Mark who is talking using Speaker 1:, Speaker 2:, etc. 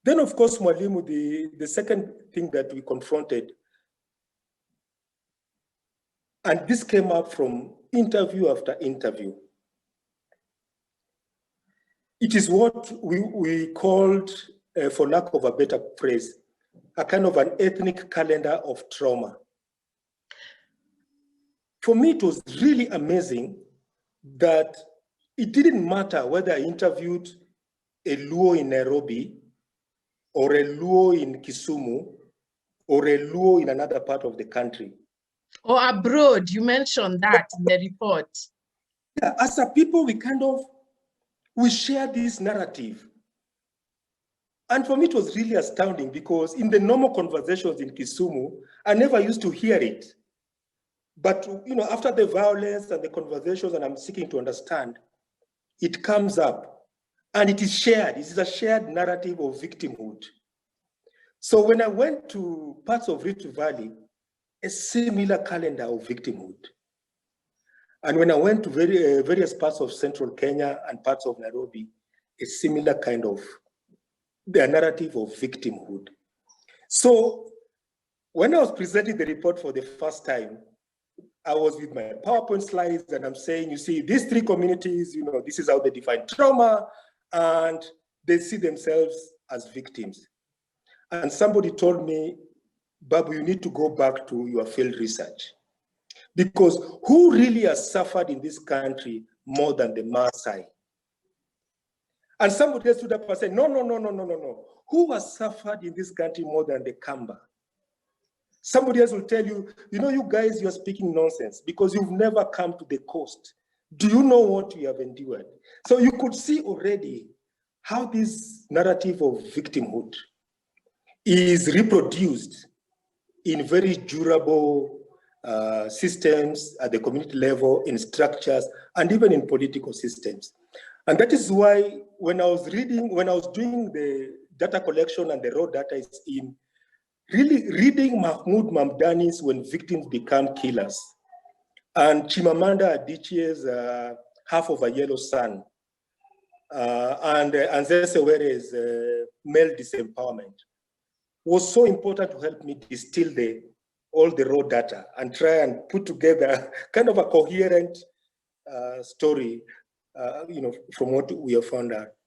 Speaker 1: Then, of course, Mwalimu, the second thing that we confronted, and this came up from interview after interview, it is what we called, for lack of a better phrase, a kind of an ethnic calendar of trauma. For me, it was really amazing that it didn't matter whether I interviewed a Luo in Nairobi, or a Luo in Kisumu, or a Luo in another part of the country.
Speaker 2: Or abroad, you mentioned that in the report.
Speaker 1: Yeah, as a people, we share this narrative. And for me, it was really astounding because in the normal conversations in Kisumu, I never used to hear it. But after the violence and the conversations, and I'm seeking to understand, it comes up and it is shared. It is a shared narrative of victimhood. So when I went to parts of Rift Valley, a similar calendar of victimhood. And when I went to various parts of central Kenya and parts of Nairobi, a similar kind of the narrative of victimhood. So when I was presenting the report for the first time, I was with my PowerPoint slides and I'm saying, you see, these three communities, this is how they define trauma, and they see themselves as victims. And somebody told me, Babu, you need to go back to your field research. Because who really has suffered in this country more than the Maasai? And somebody else stood up and said, no. Who has suffered in this country more than the Kamba? Somebody else will tell you, you guys, you're speaking nonsense because you've never come to the coast. Do you know what you have endured? So you could see already how this narrative of victimhood is reproduced in very durable systems at the community level, in structures, and even in political systems. And that is why when I was doing the data collection and the raw data is in, really reading Mahmoud Mamdani's When Victims Become Killers, and Chimamanda Adichie's Half of a Yellow Sun, and Anzese Were's Male Disempowerment, was so important to help me distill all the raw data and try and put together kind of a coherent story, from what we have found out.